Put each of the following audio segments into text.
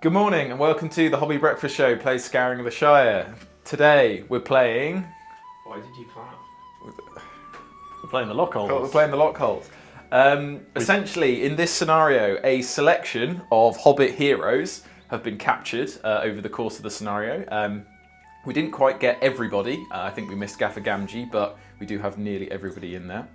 Good morning and welcome to the Hobby Breakfast Show, plays Scouring the Shire. Today we're playing... Why did you clap? We're playing the Lockholes. We're playing the Lockholes. Essentially, in this scenario, a selection of Hobbit heroes have been captured over the course of the scenario. We didn't quite get everybody. I think we missed Gaffer Gamgee, but we do have nearly everybody in there.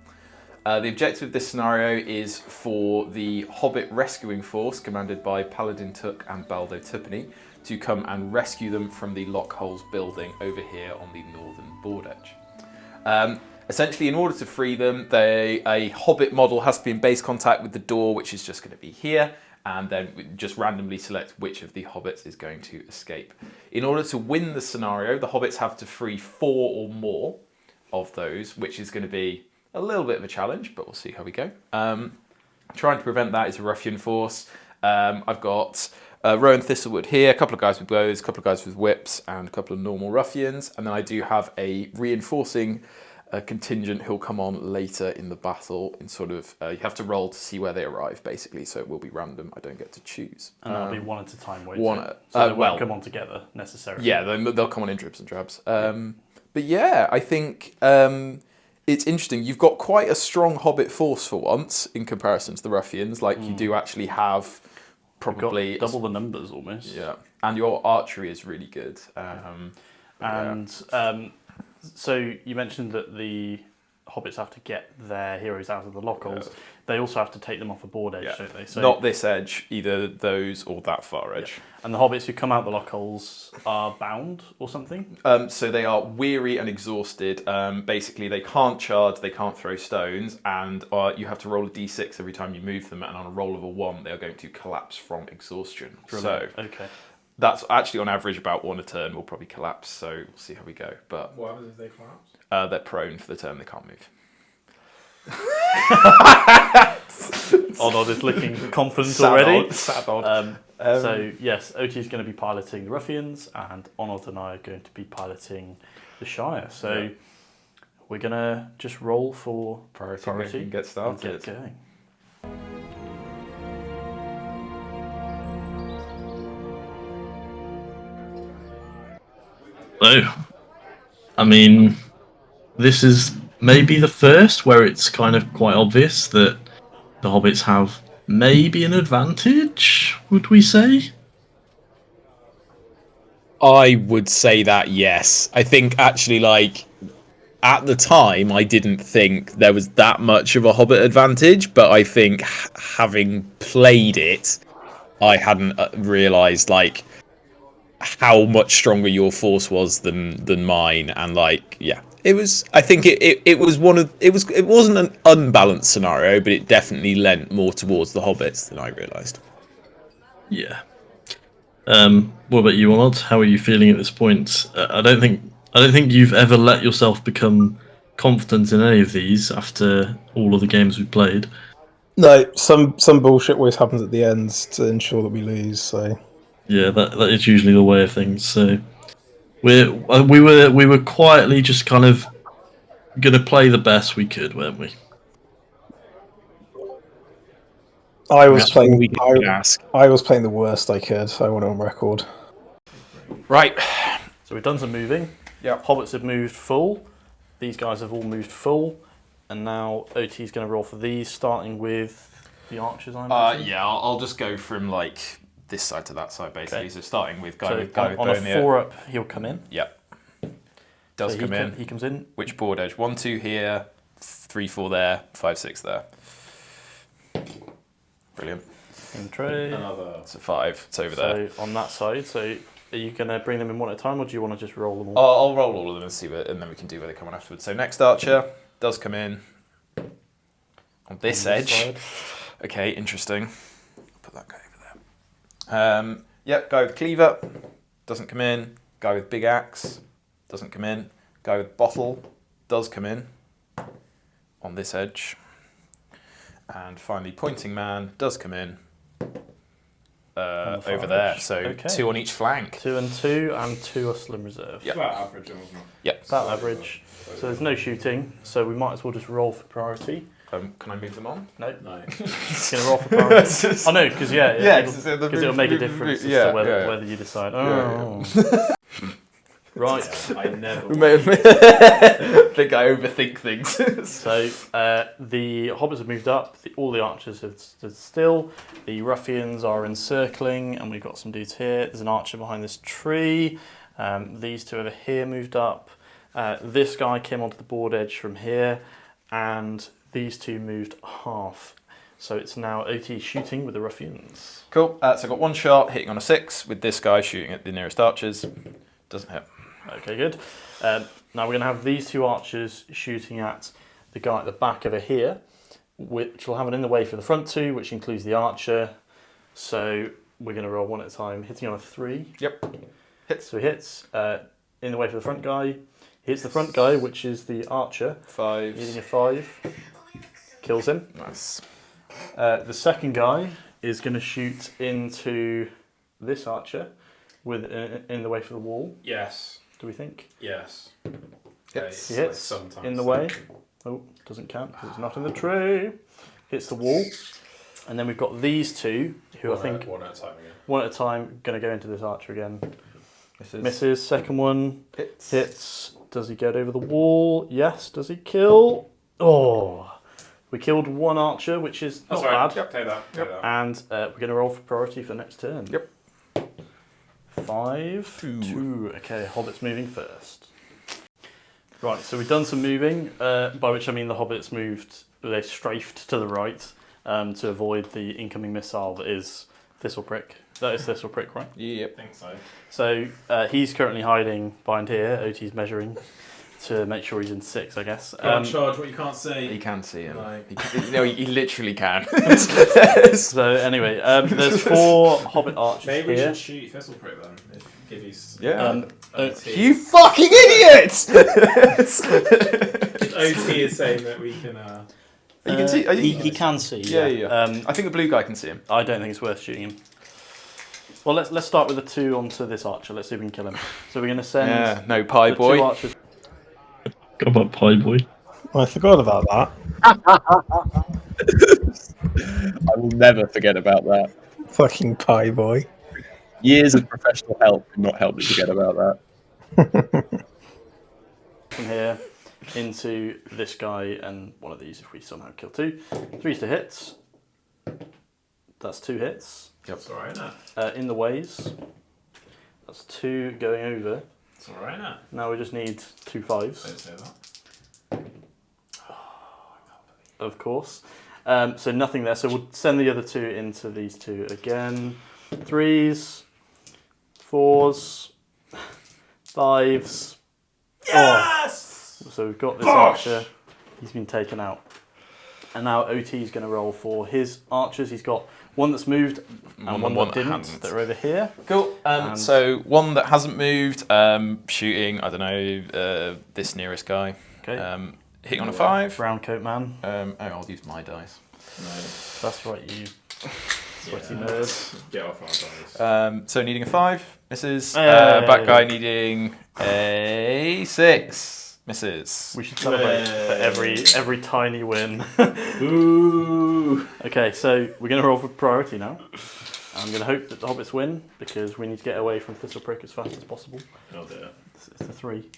The objective of this scenario is for the Hobbit rescuing force, commanded by Paladin Took and Baldo Tuppeny, to come and rescue them from the Lockholes building over here on the northern board edge. Essentially, in order to free them, a Hobbit model has to be in base contact with the door, which is just going to be here, and then we just randomly select which of the Hobbits is going to escape. In order to win the scenario, the Hobbits have to free 4 or more of those, which is going to be a little bit of a challenge, but we'll see how we go. Trying to prevent that is a Ruffian force. I've got Rowan Thistlewood here, a couple of guys with bows, a couple of guys with whips, and a couple of normal Ruffians. And then I do have a reinforcing contingent who'll come on later in the battle. In sort of, you have to roll to see where they arrive, basically, so it will be random. I don't get to choose. And that'll be one at a time, won't it? So they won't come on together, necessarily. Yeah, they'll come on in dribs and drabs. But yeah, I think... it's interesting. You've got quite a strong Hobbit force for once in comparison to the Ruffians. Like you do actually have probably You've got double the numbers almost. Yeah, and your archery is really good. So you mentioned that the Hobbits have to get their heroes out of the Lockholes. Yeah. They also have to take them off a board edge, don't they? So not this edge, either those or that far edge. Yeah. And the Hobbits who come out the Lockholes are bound or something? So they are weary and exhausted. Basically, they can't charge, they can't throw stones, and you have to roll a d6 every time you move them, and on a roll of a 1, they are going to collapse from exhaustion. Brilliant. So okay. That's actually on average about 1 a turn will probably collapse, so we'll see how we go. But what happens if they collapse? They're prone for the turn, they can't move. Odd is looking confident already. Sad odd. So yes, OT is going to be piloting the Ruffians, and Onod and I are going to be piloting the Shire. So we're going to just roll for priority and get started. And get going. So, I mean, this is maybe the first where it's kind of quite obvious that the Hobbits have maybe an advantage, would we say? I would say that, yes. I think actually, like, at the time, I didn't think there was that much of a Hobbit advantage, but I think having played it, I hadn't realised, like, how much stronger your force was than mine, and like, yeah. It was. I think it was one of. It wasn't an unbalanced scenario, but it definitely lent more towards the Hobbits than I realised. Yeah. What about you, Onod? How are you feeling at this point? I don't think you've ever let yourself become confident in any of these after all of the games we've played. No, some bullshit always happens at the end to ensure that we lose. So yeah, that is usually the way of things. So. We were quietly just kind of gonna play the best we could, weren't we? I was playing the worst I could. I want it on record. Right. So we've done some moving. Yeah. Hobbits have moved full. These guys have all moved full, and now OT is going to roll for these, starting with the archers. Yeah, I'll just go from like this side to that side, basically. Okay. So starting with guy with on a 4 up, he'll come in. Yep. Does come in. He comes in. Which board edge? 1, 2 here, 3, 4 there, 5, 6 there. Brilliant. In trade. It's a 5. It's over there. So on that side, so are you going to bring them in one at a time, or do you want to just roll them all? I'll roll all of them and see and then we can do where they come on afterwards. So next archer does come in on this edge. Side. Okay, interesting. I'll put that guy over there. Yep, guy with cleaver doesn't come in. Guy with big axe doesn't come in. Guy with bottle does come in on this edge. And finally, pointing man does come in over there. So Okay. 2 on each flank. 2 and 2, and 2 are Slim Reserve. Yep. About average, wasn't it? Yep. About average. So there's no shooting, so we might as well just roll for priority. Can I move them on? No. No. Just going to roll for priority. Oh no, because because it'll make a difference as to whether you decide. Oh. Right. I never. I think I overthink things. So the hobbits have moved up. All the archers have stood still. The ruffians are encircling, and we've got some dudes here. There's an archer behind this tree. These two over here moved up. This guy came onto the board edge from here, and these two moved half. So it's now OT shooting with the ruffians. Cool. So I've got 1 shot hitting on a 6 with this guy shooting at the nearest archers. Doesn't hit. Okay, good. Now we're going to have these 2 archers shooting at the guy at the back over here, which will have an in the way for the front 2, which includes the archer. So we're going to roll 1 at a time, hitting on a 3. Yep. Hits. So he hits in the way for the front guy. He hits the front guy, which is the archer. 5. Hitting a 5. Kills him. Nice. The second guy is going to shoot into this archer with in the way for the wall. Yes. Do we think? Yes. Hits. He hits sometimes in the way. Oh, doesn't count because it's not in the tree. Hits the wall. And then we've got these 2 who I think one at a time again. 1 at a time going to go into this archer again. Misses. Misses. Second one Hits. hits. Does he get over the wall? Yes. Does he kill? Oh, we killed 1 archer, which is not bad. Yep, take that. And we're going to roll for priority for the next turn. Yep. 5, 2. 2. Okay, hobbits moving first. Right, so we've done some moving, by which I mean the hobbits moved, they strafed to the right to avoid the incoming missile that is Thistleprick. That is Thistleprick, right? Yep. I think so. So he's currently hiding behind here. OT's measuring to make sure he's in 6, I guess. Charge what you can't see. You can see him. No. He literally can. So anyway, there's 4 hobbit archers Maybe we here. should shoot Thistleprick then. Give you. Yeah. OT. You fucking idiots! OT is saying that we can. You can see. He can see. Yeah. I think the blue guy can see him. I don't think it's worth shooting him. Well, let's start with the 2 onto this archer. Let's see if we can kill him. So we're going to send No pie the boy. 2 archers. Got about Pie Boy. I forgot about that. I will never forget about that. Fucking pie boy. Years of professional help could not help me forget about that. From here into this guy and one of these if we somehow kill 2. 3's to hits. That's 2 hits. It's alright now. In the ways. That's 2 going over. It's alright now. Now we just need 2 5s. Don't say that. Of course. So nothing there. So we'll send the other 2 into these 2 again. 3s, 4s, 5s. Yes! Oh. So we've got this archer. He's been taken out. And now OT is going to roll for his archers. He's got 1 that's moved and one that didn't. hasn't. That are over here. Cool. So 1 that hasn't moved, shooting, I don't know, this nearest guy. Okay. Hitting on a 5. Brown coat man. I'll use my dice. That's right, you sweaty nerd. Get off our dice. So needing a 5, misses. Hey. Back guy needing a 6, misses. We should celebrate for every tiny win. Ooh. Okay, so we're going to roll for priority now. I'm going to hope that the hobbits win because we need to get away from Thistleprick as fast as possible. I'll do it. It's the 3.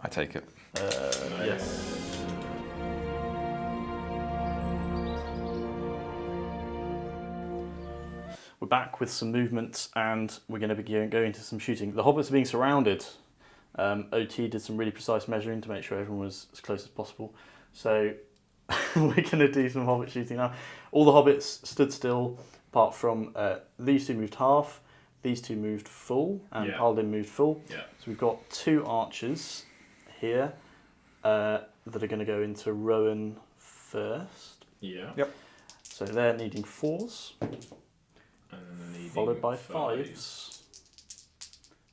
I take it. Yes. We're back with some movement and we're going to be going into some shooting. The hobbits are being surrounded. OT did some really precise measuring to make sure everyone was as close as possible. So we're going to do some hobbit shooting now. All the hobbits stood still apart from these 2 moved half, these 2 moved full, and Paladin moved full. Yeah. So we've got 2 archers here that are going to go into Rowan first. Yeah. Yep. So they're needing 4s, And then needing followed by 5s. 5s.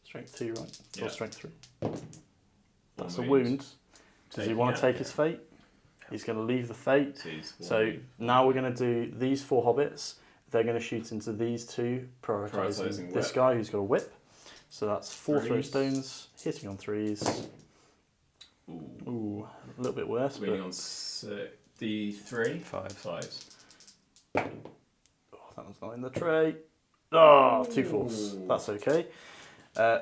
Strength 2, right? Yeah. Or strength 3. That's a One wound. Does he Taking want it, to take yeah. his fate? He's going to leave the fate. Twos, So one. now we're going to do these 4 hobbits. they're going to shoot into these two, prioritising this whip. guy who's got a whip. So that's 4 throw Threes. stones, hitting on 3s. Ooh, a little bit worse. Leaning But on 63. 5s. oh, that one's not in the tray. Oh, 2 4s. That's okay.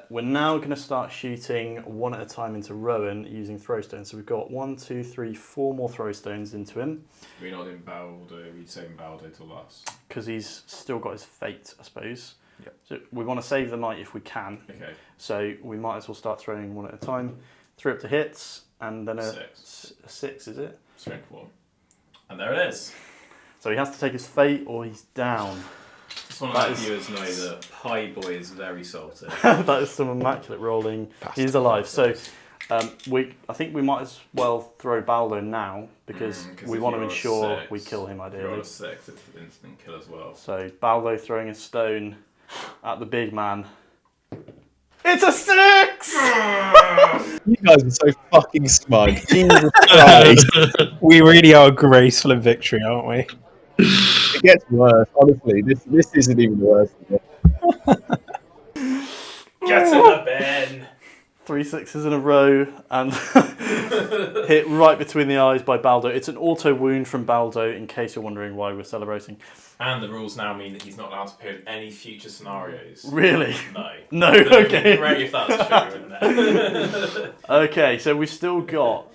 We're now going to start shooting one at a time into Rowan using throw stones. So we've got 1, 2, 3, 4 more throw stones into him. We're not in Baldo. We'd say in Baldo till last. Because he's still got his fate, I suppose. Yep. So we want to save the knight if we can. Okay. So we might as well start throwing one at a time. 3 up to hits, and then a 6, is it? Strength 1. And there it is. So he has to take his fate or he's down. Just want to let viewers know that Pie Boy is very salty. That is some immaculate rolling. He's alive. So I think we might as well throw Baldo now because we want to ensure we kill him ideally. Roll a 6, it's an instant kill as well. So Baldo throwing a stone at the big man. It's a 6! You guys are so fucking smug. Jesus Christ. We really are graceful in victory, aren't we? It gets worse, honestly. This isn't even worse. Get in the bin! 3 6s in a row and hit right between the eyes by Baldo. It's an auto wound from Baldo, in case you're wondering why we're celebrating. And the rules now mean that he's not allowed to appear in any future scenarios. Really? No. No, But it would okay. be great if that's true, wouldn't it? Okay, so we've still got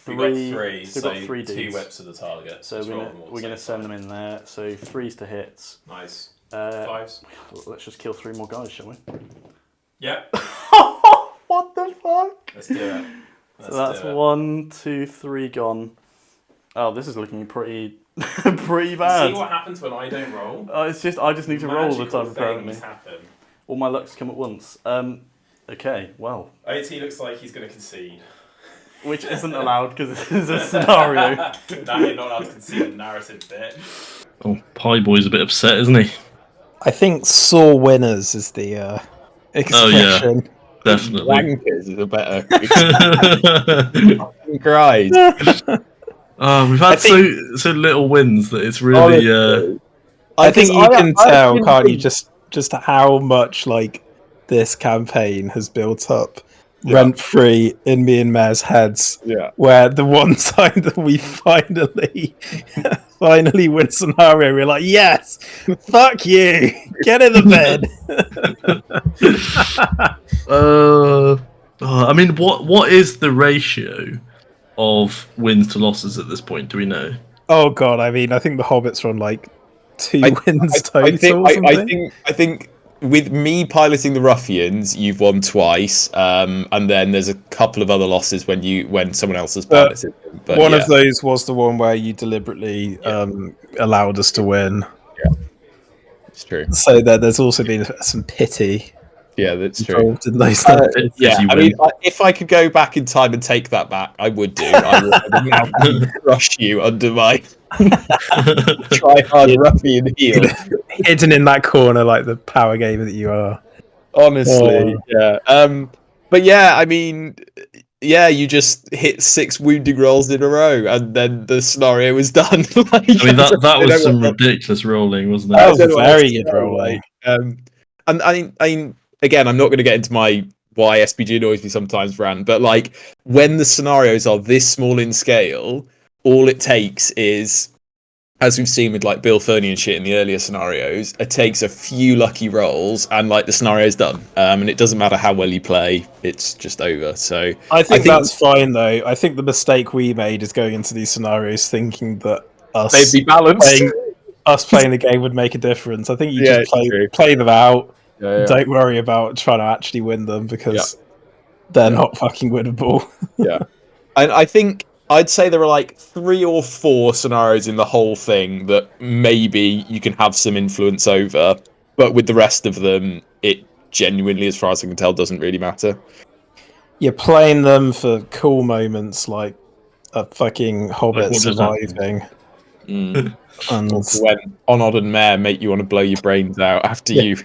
We've three. got 3, Still so got 3 2 dudes. whips to the target. So Let's roll we're them all going to at the send same them in there. So 3s to hits. time. Nice. 5s. 5s. Let's just kill 3 more guys, shall we? Yep. What the fuck? Let's do it. So that's 1, 2, 3 gone. Oh, this is looking pretty pretty bad. See what happens when I don't roll? I just need to roll all the time apparently. Happen. All my lucks come at once. Okay, well, OT looks like he's going to concede. which isn't allowed because this is a scenario. No, you're not allowed to concede the narrative bit. Oh, Pie Boy's a bit upset, isn't he? I think sore winners is the expression. Definitely. Wankers is a better. Christ. We've had so little wins that it's really. Honestly. I think you can tell, really can't you, just how much like this campaign has built up rent free in me and Mare's heads. Yeah. Where the one time that we finally win scenario, we're like, yes, fuck you, get in the bed. I mean, what is the ratio of wins to losses at this point? Do we know? Oh god, I mean, I think the Hobbits are on like 2 wins total. I think with me piloting the Ruffians, you've won twice, and then there's a couple of other losses when someone else has piloted them. But one of those was the one where you deliberately allowed us to win. Yeah, it's true. So there's also been some pity. Yeah, that's true. Involved in those I mean, if I could go back in time and take that back, I would do. I would now crush you under my try hard ruffian heel. Hidden in that corner like the power gamer that you are. Honestly, yeah. But yeah, I mean, yeah, you just hit 6 wounding rolls in a row, and then the scenario was done. I mean, that was some ridiculous rolling, wasn't it? That was a very good rolling. And I mean, again, I'm not going to get into my why SPG annoys me sometimes rant, but like when the scenarios are this small in scale, all it takes is, as we've seen with like Bill Fernie and shit in the earlier scenarios, it takes a few lucky rolls and like the scenario's done. And it doesn't matter how well you play, it's just over. So I think that's fine though. I think the mistake we made is going into these scenarios thinking that they'd be balanced. Playing the game would make a difference. I think you just play them out. Yeah. Don't worry about trying to actually win them because they're not fucking winnable. Yeah. And I think I'd say there are like 3 or 4 scenarios in the whole thing that maybe you can have some influence over, but with the rest of them, it genuinely, as far as I can tell, doesn't really matter. You're playing them for cool moments like a fucking hobbit surviving. And when Onod and Mare make you want to blow your brains out after you...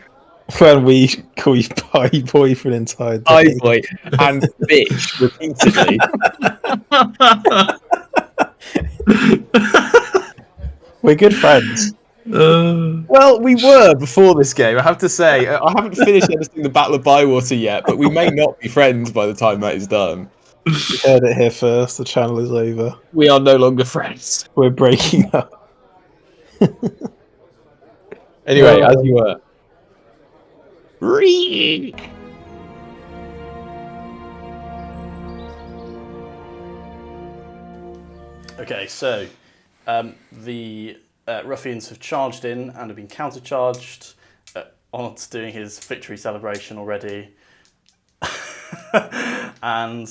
When we call you pie boy for an entire day. Pie boy and bitch repeatedly. We're good friends. Well, we were before this game, I have to say. I haven't finished editing the Battle of Bywater yet, but we may not be friends by the time that is done. You heard it here first. The channel is over. We are no longer friends. We're breaking up. Anyway, as you were. Okay, so the Ruffians have charged in and have been countercharged. On's doing his victory celebration already. And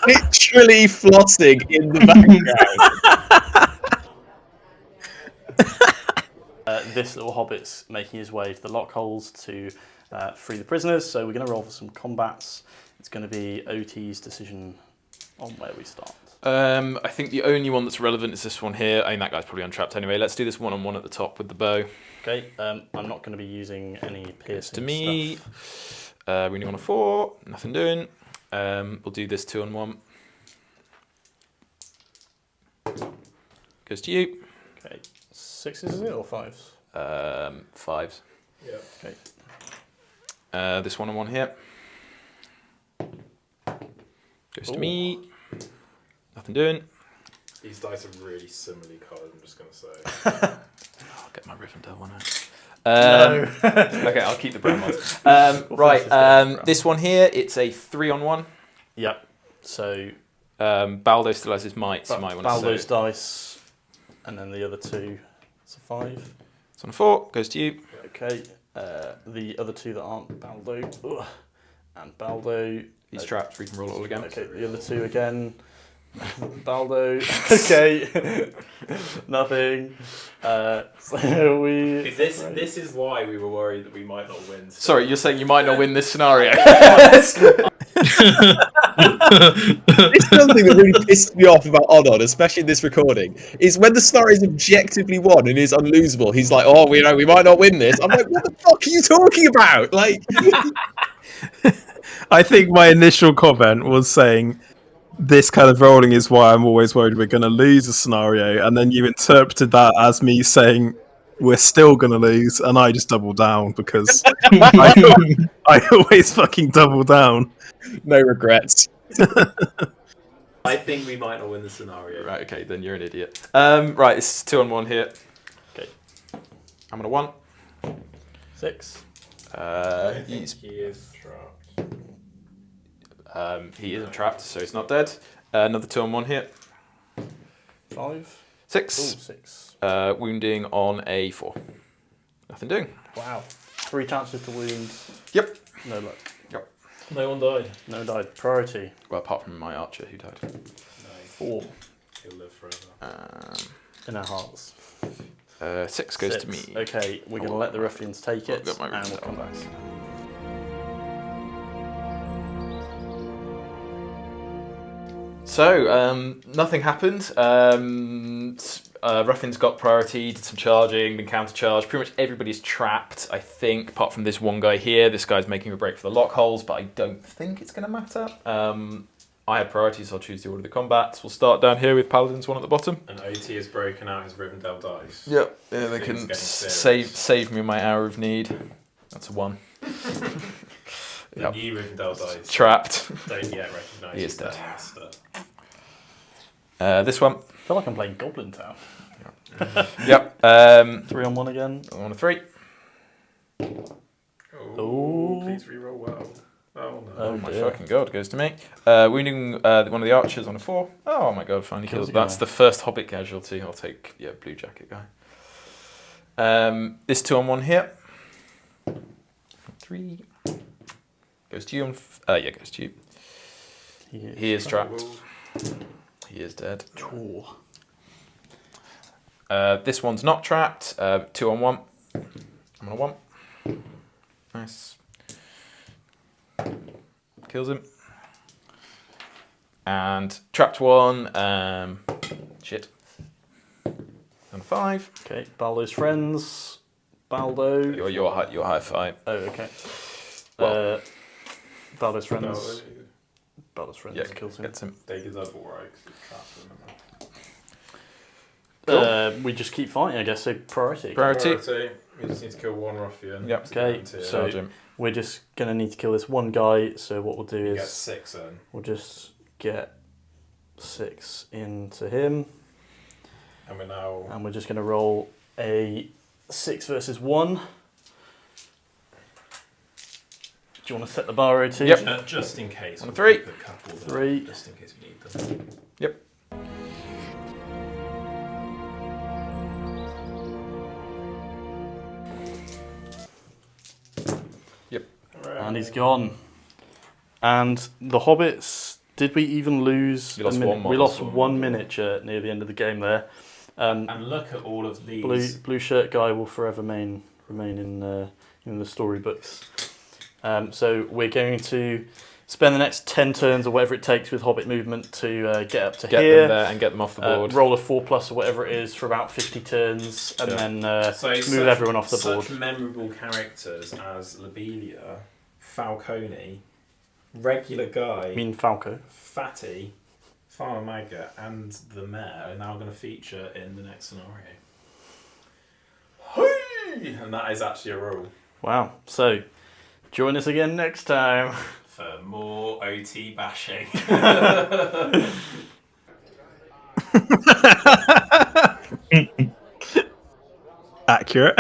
Literally flossing in the background. this little hobbit's making his way to the Lockholes to free the prisoners. So we're going to roll for some combats. It's going to be OT's decision on where we start. I think the only one that's relevant is this one here. I mean, that guy's probably untrapped anyway. Let's do this one-on-one at the top with the bow. Okay, I'm not going to be using any piercing To me, stuff. running on a 4, nothing doing. We'll do this 2-on-1. Goes to you. Okay, 6s is it or 5s? 5s. Yeah. Okay. This one-on-one here. Goes to me. Nothing doing. These dice are really similarly coloured, I'm just going to say. I'll get my Rivendell one out. No. Okay, I'll keep the brown ones. Right, This one here, it's a 3-on-1. Yep. So Baldo still has his might, so you might want to Baldo's say. dice, and then the other 2. It's a 5. It's on a 4, goes to you. Okay. The other 2 that aren't Baldo, and Baldo. He's trapped, we can roll it all again. Okay, the other 2 again. Baldo. Okay. Nothing. So we. This is why we were worried that we might not win. Sorry, you're saying you might not win this scenario. This is something that really pissed me off about Oddon, especially in this recording, is when the scenario is objectively won and is unlosable, he's like, oh, we might not win this. I'm like, what the fuck are you talking about? Like, I think my initial comment was saying this kind of rolling is why I'm always worried we're going to lose a scenario, and then you interpreted that as me saying we're still going to lose, and I just doubled down because I always fucking double down. no regrets. I think we might not win the scenario. Right, okay, then you're an idiot. Right, this is 2-on-1 here. Okay. I'm on a 1. 6. I think He's he is trapped. he isn't trapped, so he's not dead. Another 2-on-1 here. 5. 6. Oh, 6. Wounding on a 4. Nothing doing. Wow. 3 chances to wound. Yep. No luck. Yep. No one died. No died. Priority. Well, apart from my archer who died. Nice. 4 He'll live forever. in our hearts. 6 goes 6. to me. Okay, we're going to let the Ruffians take it, I've got my and we'll Ruffians come back. So, nothing happened. Ruffians got priority, did some charging, been counter-charged. Pretty much everybody's trapped, I think, apart from this one guy here. This guy's making a break for the Lockholes, but I don't think it's going to matter. I had priority, so I'll choose the order of the combats. We'll start down here with Paladins 1 at the bottom. And OT has broken out his Rivendell dice. Yep, yeah, they Things can getting serious. save me my hour of need. That's a 1. The Yep. new Rivendell dice Trapped. don't yet recognise He is his dead. master. This one. I feel like I'm playing Goblin Town. Yep. 3-on-1 again. On a 3. Oh, please reroll well. Oh no. Oh my dear. fucking god, goes to me. Wounding one of the archers on a 4. Oh my god, finally Kills killed. a guy. That's the first Hobbit casualty. I'll take, blue jacket guy. This 2-on-1 here. 3. Goes to you on... goes to you. He is trapped. He is dead. Oh. This one's not trapped. 2-on-1. I'm on a 1. Nice. Kills him. And trapped 1. Shit. And 5. Okay, Baldo's friends. Baldo. You're high 5. Oh, okay. Well- Baldo's friends. No, Baldo's friends Yeah, kills him. gets him. they deserve all right 'cause he's trapped, remember? We just keep fighting, I guess. So priority. Priority. We just need to kill one ruffian. Yep. to Okay, guarantee it. so we're just gonna need to kill this one guy. So what we'll do You get is 6 then. we'll just get 6 into him, And we're now. and we're just gonna roll a 6 versus 1. Do you want to set the bar, OT? Yep. Just in case. On we'll 3. keep a couple there, 3. Just in case we need them. Yep. And he's gone. And the hobbits, did we even lose We lost a minute? one We model. lost one miniature near the end of the game there. And look at all of these. Blue shirt guy will forever remain in the storybooks. So we're going to spend the next 10 turns or whatever it takes with hobbit movement to get up to Get here. them there and get them off the board. Roll a 4+ or whatever it is for about 50 turns, and then move everyone off the board. Such memorable characters as Lobelia, Falcone, Regular Guy, I mean Falco. Fatty, Farmer Maggot, and the Mayor are now going to feature in the next scenario. And that is actually a rule. Wow. So join us again next time. For more OT bashing. Accurate.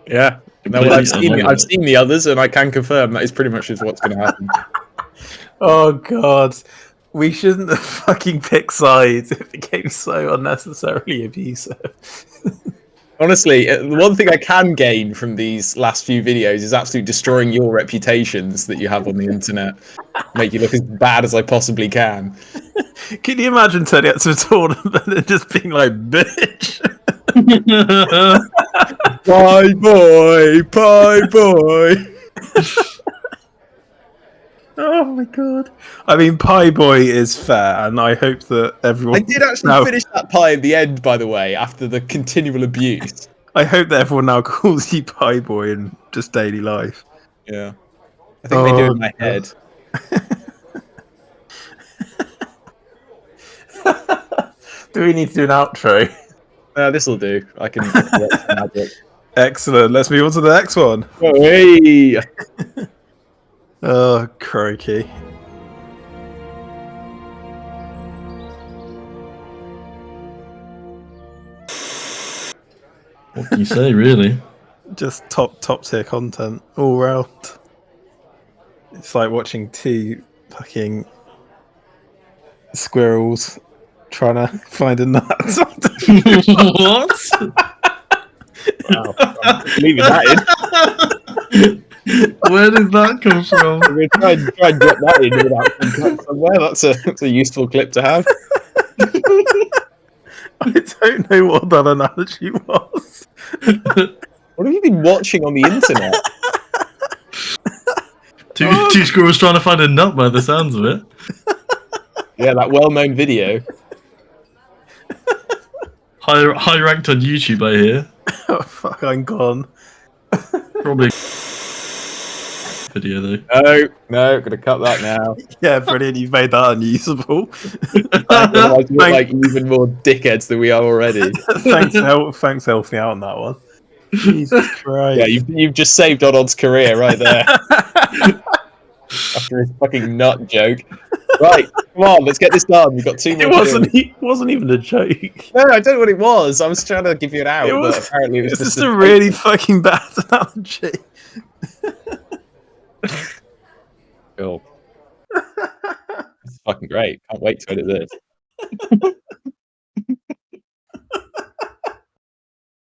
Yeah. No, well, I've seen the others, and I can confirm that is pretty much just what's going to happen. Oh god, we shouldn't have fucking picked sides. It became so unnecessarily abusive. Honestly, the one thing I can gain from these last few videos is absolutely destroying your reputations that you have on the internet. Make you look as bad as I possibly can. Can you imagine turning up to a tournament and just being like, bitch? Pie boy. Oh my god. I mean, Pie Boy is fair, and I hope that everyone... I did actually finish that pie at the end, by the way, after the continual abuse. I hope that everyone now calls you Pie Boy in just daily life. Yeah. I think they do in my head. Do we need to do an outro? This'll do. I can... Excellent. Let's move on to the next one. Oh, hey! Oh, crikey. What can you say, really? Just top tier content all round. It's like watching 2 fucking squirrels trying to find a nut. What? Wow. I'm leaving that in. Where did that come from? We're going to try and drop that in without context somewhere. That's a useful clip to have. I don't know what that analogy was. What have you been watching on the internet? Two squirrels trying to find a nut by the sounds of it. Yeah, that well-known video. High ranked on YouTube, I hear. Oh, fuck, I'm gone. Probably video though. No, gonna cut that now. Yeah, brilliant. You've made that unusable. Otherwise, we're like even more dickheads than we are already. Thanks for helping me out on that one. Jesus Christ. Yeah, you've just saved Odod's career right there. After his fucking nut joke. Right, come on, let's get this done. We've got 2 more. It wasn't even a joke. No, I don't know what it was. I was trying to give you an out, but apparently it was just a really fucking bad analogy. Cool. It's fucking great. Can't wait to edit this.